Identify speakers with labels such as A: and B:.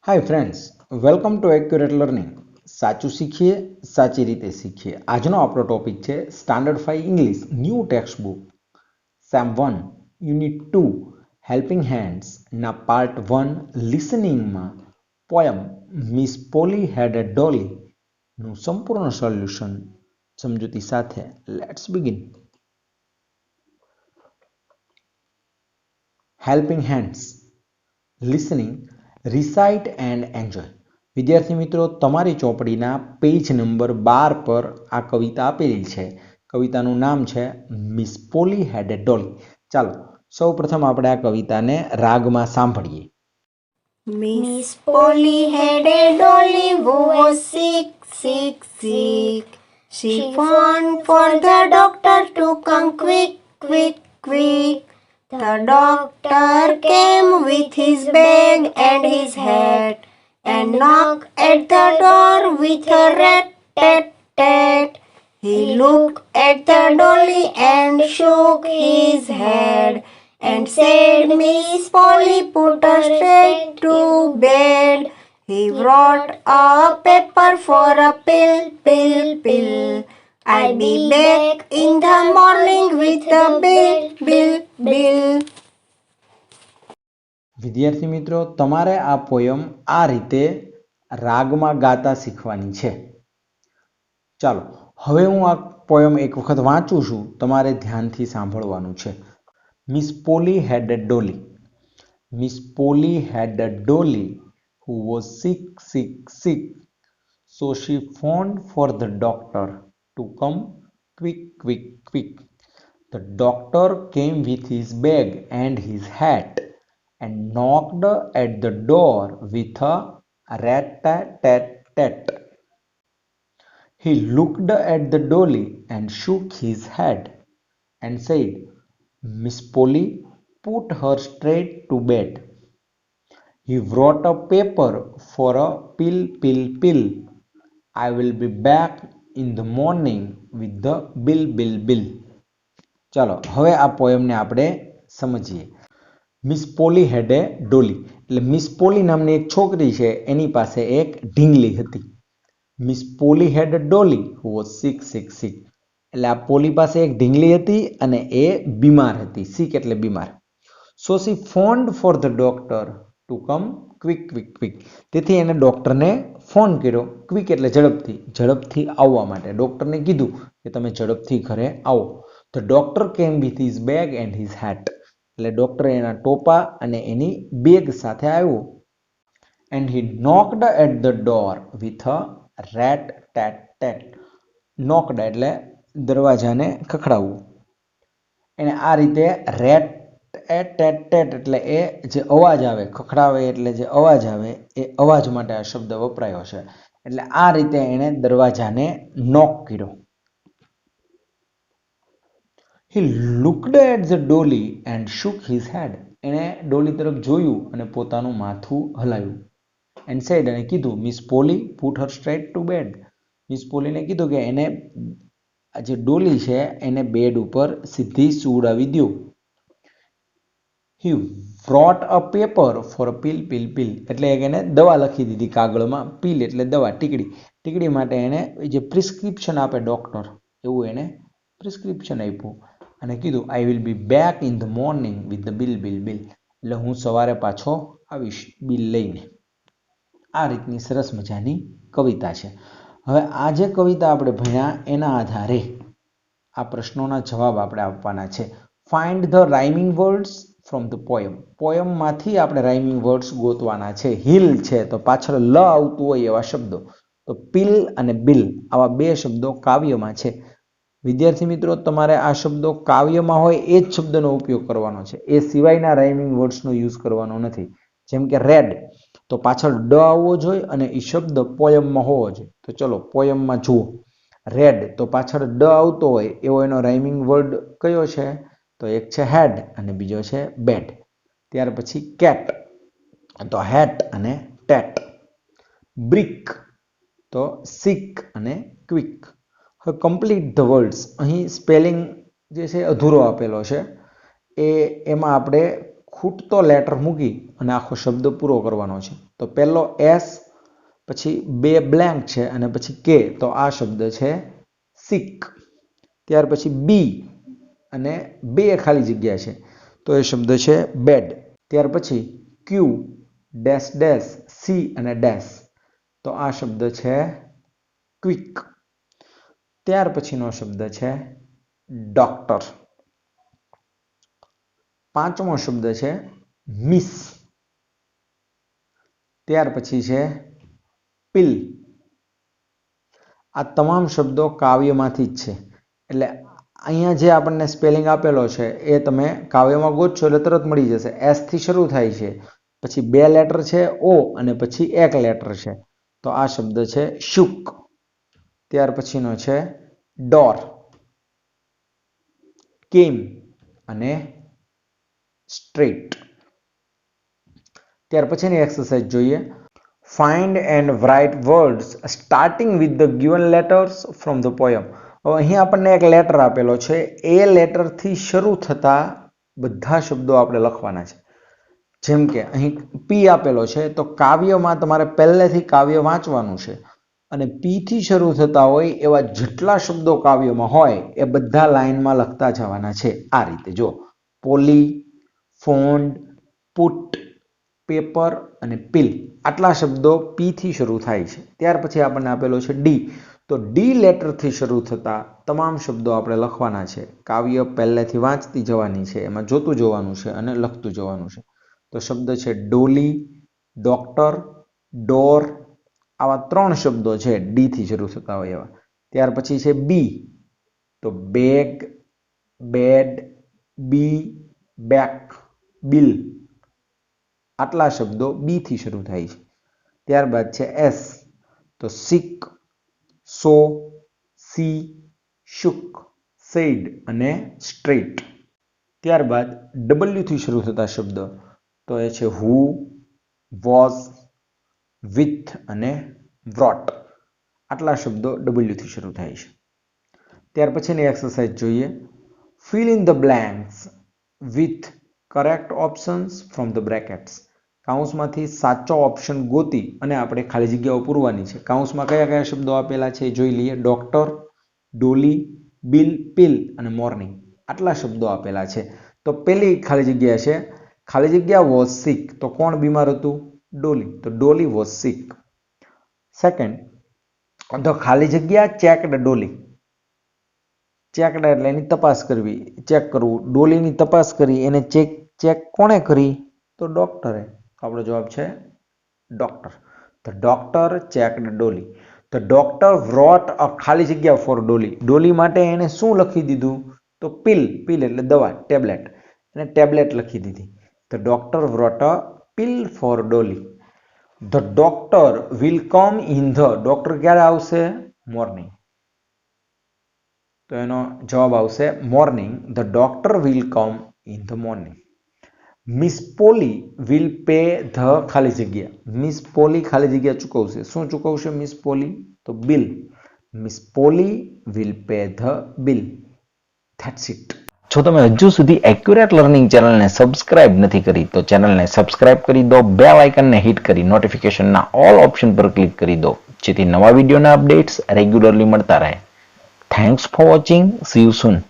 A: Hi friends, welcome to accurate learning. સાચું શીખીએ, સાચી રીતે શીખીએ. આજનો આપણો ટોપિક છે standard 5 English new text book sem 1 unit 2 helping hands ના પાર્ટ 1 લિસનિંગમાં poem Miss Polly had a dolly નું સંપૂર્ણ સોલ્યુશન સમજૂતી સાથે let's begin. Helping hands, listening, recite and enjoy. વિદ્યાર્થી મિત્રો, તમારી ચોપડીના પેજ નંબર 12 પર આ કવિતા આપેલી છે. કવિતાનું નામ છે મિસ પોલી હેડ એ ડોલી. ચાલો સૌ પ્રથમ આપણે આ કવિતાને રાગમાં સાંભળીએ.
B: Miss Polly had a dolly who was sick, sick, sick. She phoned for the doctor to come quick, quick, quick. The doctor came with his bag and his hat and knocked at the door with a rat, tat, tat. He looked at the dolly and shook his head and said, Miss Polly, put her straight to bed. He wrote a paper for a pill, pill, pill. I'll be back in the morning with the bill, bill, bill.
A: વિદ્યાર્થી મિત્રો, તમારે આ poem આ રીતે રાગમાં ગાતા શીખવાની છે. ચાલો હવે હું આ પોયમ એક વખત વાંચું છું, તમારે ધ્યાનથી સાંભળવાનું છે. Miss Polly had a dolly. Miss Polly had a dolly who was sick, sick, sick. So she phoned for the doctor to come quick, quick, quick. The doctor came with his bag and his hat and knocked at the door with a rat-tat-tat-tat. He looked at the dolly and shook his head and said, Miss Polly, put her straight to bed. He wrote a paper for a pill, pill, pill. I will be back in the morning with the bill, bill, bill. ચાલો હવે આ પોયમને આપણે સમજીએ. Miss Polly had a ડોલી, એટલે Miss Polly નામની એક છોકરી છે, એની પાસે એક ઢીંગલી હતી. Miss Polly had a dolly who was sick, sick, sick. એટલે આ પોલી પાસે એક ઢીંગલી હતી અને એ બીમાર હતી. સિક એટલે બીમાર. So she phoned for the doctor to come quick, quick, quick. તેથી એને ડોક્ટરને ફોન કર્યો. ક્વિક એટલે ઝડપથી, ઝડપથી આવવા માટે. ડોક્ટરને કીધું કે તમે ઝડપથી ઘરે આવો. The doctor came with his bag and his hat. એટલે ડોક્ટર એના ટોપા અને એની બેગ સાથે આવ્યો. And he knocked at the door with a rat, tat, tat. Knocked એટલે દરવાજાને ખખડાવવું. એને આ રીતે રેટ, ટેટ, ટેટ એટલે એ જે અવાજ આવે, ખખડાવે એટલે જે અવાજ આવે, એ અવાજ માટે આ શબ્દ વપરાયો છે. એટલે આ રીતે એણે દરવાજાને નોક કર્યો. He looked at the dolly and shook his head. એણે ડોલી તરફ જોયું અને પોતાનું માથું હલાવ્યું. And said, અને કીધું, Miss Polly, put her straight to bed. Miss પોલીને કીધું કે એને જે ડોલી છે એને બેડ ઉપર સીધી સુવડાવી દો. He wrote a paper for a pill, pill, pill. એટલે એને દવા લખી દીધી કાગળમાં. પીલ એટલે દવા, ટીકડી. ટીકડી માટે એને જે પ્રિસ્ક્રિપ્શન આપે ડોક્ટર, એવું એને પ્રિસ્ક્રિપ્શન આપ્યું અને કીધું I will be back in the morning with the bill, bill, bill. એટલે હું સવારે પાછો આવીશ બિલ લઈને. આ રીતની સરસ મજાની કવિતા છે. હવે આ જે કવિતા આપણે ભણ્યા એના આધારે આ પ્રશ્નોના જવાબ આપણે આપવાના છે. Find the rhyming words from the poem. પોયમમાંથી આપણે રાઇમિંગ વર્ડ્સ ગોતવાના છે. હિલ છે તો પાછળ લ આવતું હોય એવા શબ્દો. તો પિલ અને બિલ આવા બે શબ્દો કાવ્યમાં છે. વિદ્યાર્થી મિત્રો, તમારે આ શબ્દો કાવ્યમાં હોય એ જ શબ્દનો ઉપયોગ કરવાનો છે. એ સિવાયના રાઇમિંગ વર્ડ્સનો યુઝ કરવાનો નથી. જેમ કે રેડ તો પાછળ ડ આવવો જોઈએ અને એ શબ્દ પોયમમાં હોવો જોઈએ. તો ચલો પોયમમાં જુઓ. રેડ તો પાછળ ડ આવતો હોય એવો એનો રાઇમિંગ વર્ડ કયો છે? તો એક છે હેડ અને બીજો છે બેડ. ત્યાર પછી કેટ તો હેટ અને ટેટ. બ્રિક તો સિક અને ક્વિક. હવે કમ્પ્લીટ ધ વર્ડ્સ. અહીં સ્પેલિંગ જે છે અધૂરો આપેલો છે. એમાં આપણે ખૂટતો લેટર મૂકી અને આખો શબ્દ પૂરો કરવાનો છે. તો પહેલો એસ, પછી 2 બ્લેન્ક છે અને પછી કે, તો આ શબ્દ છે સિક. ત્યાર પછી બી અને 2 ખાલી જગ્યા છે, તો એ શબ્દ છે બેડ. ત્યાર પછી ક્યુ, ડેશ ડેશ, સી અને ડેશ, તો આ શબ્દ છે ક્વિક. ત્યાર પછીનો શબ્દ છે ડોક્ટર. પાંચમો શબ્દ છે મિસ. ત્યાર પછી છે પિલ. આ તમામ શબ્દો કાવ્યમાંથી જ છે, એટલે અહીંયા જે આપણને સ્પેલિંગ આપેલો છે એ તમે કાવ્યમાં ગોતશો એટલે તરત મળી જશે. એસ થી શરૂ થાય છે, પછી 2 લેટર છે ઓ અને પછી 1 લેટર છે, તો આ શબ્દ છે શુક. ત્યાર પછીનો છે ડોર, કેમ અને સ્ટ્રેટ. ત્યાર પછીની એક્સરસાઇઝ જોઈએ. Find and write words starting with the given letters from the poem. હવે અહીં આપણને એક લેટર આપેલો છે, એ લેટરથી શરૂ થતા બધા શબ્દો આપણે લખવાના છે. જેમ કે અહીં પી આપેલો છે, તો કાવ્યમાં તમારે પહેલેથી કાવ્ય વાંચવાનું છે અને પી થી શરૂ થતા હોય એવા જેટલા શબ્દો કાવ્યમાં હોય એ બધા લાઈનમાં લખતા જવાના છે. આ રીતે જો પોલી, ફોન્ડ, પુટ, પેપર અને પિલ, આટલા શબ્દો પી થી શરૂ થાય છે. ત્યાર પછી આપણને આપેલો છે ડી, તો ડી લેટરથી શરૂ થતા તમામ શબ્દો આપણે લખવાના છે. કાવ્ય પહેલેથી વાંચતી જવાની છે, એમાં જોતું જવાનું છે અને લખતું જવાનું છે. તો શબ્દ છે ડોલી, ડોક્ટર, ડોર, આવા 3 શબ્દો છે ડી થી શરૂ થતા હોય એવા. ત્યાર પછી છે બી, તો બેગ, બેડ, બી, બેક, બિલ, આટલા શબ્દો બી થી શરૂ થાય છે. ત્યારબાદ છે એસ, તો સિક, સો, સી, શુક, સેડ અને સ્ટ્રેટ. ત્યારબાદ ડબલ્યુ થી શરૂ થતા શબ્દો, તો એ છે હુ, વોઝ, વિથ અને વ્રોટ, આટલા શબ્દો ડબલ્યુ થી શરૂ થાય છે. ત્યાર પછીની એક્સરસાઇઝ જોઈએ. Fill in the blanks with correct options from the brackets. કૌંસમાંથી સાચો ઓપ્શન ગોતી અને આપણે ખાલી જગ્યાઓ પૂરવાની છે. કૌંસમાં કયા કયા શબ્દો આપેલા છે એ જોઈ લઈએ. ડોક્ટર, ડોલી, બિલ, પિલ અને મોર્નિંગ, આટલા શબ્દો આપેલા છે. તો પેલી ખાલી જગ્યા છે, ખાલી જગ્યા વોઝ સિક, તો કોણ બીમાર હતું? ડોલી, તો ડોલી વોઝ સિક. સેકન્ડ, તો ખાલી જગ્યા ચેકડ ડોલી. ચેકડ એટલે એની તપાસ કરવી, ચેક કરવું. ડોલીની તપાસ કરી, એને ચેક કોણે કરી? તો ડોક્ટરે. આપણો જવાબ છે doctor. The doctor checked Dolly. The doctor wrote a ખાલી જગ્યા ફોર ડોલી. ડોલી માટે એને શું લખી દીધું? તો પિલ. પિલ એટલે દવા, ટેબ્લેટ. એને ટેબ્લેટ લખી દીધી. The doctor wrote a pill for Dolly. The doctor will come in the. Doctor ક્યારે આવશે? મોર્નિંગ. તો એનો જવાબ આવશે morning. The doctor will come in the morning. Miss Polly will pay the ખાલી જગ્યા. મિસ પોલી ખાલી જગ્યા ચૂકવશે. શું ચૂકવશે મિસ પોલી? તો bill. Miss Polly will pay the bill. That's it.
C: જો તમે હજુ સુધી એક્યુરેટ લર્નિંગ ચેનલને સબસ્ક્રાઇબ નથી કરી તો ચેનલને સબસ્ક્રાઇબ કરી દો, બેલ આઇકનને હિટ કરી નોટિફિકેશનના ઓલ ઓપ્શન પર ક્લિક કરી દો, જેથી નવા વિડીયોના અપડેટ્સ રેગ્યુલરલી મળતા રહે. Thanks for watching. C you soon.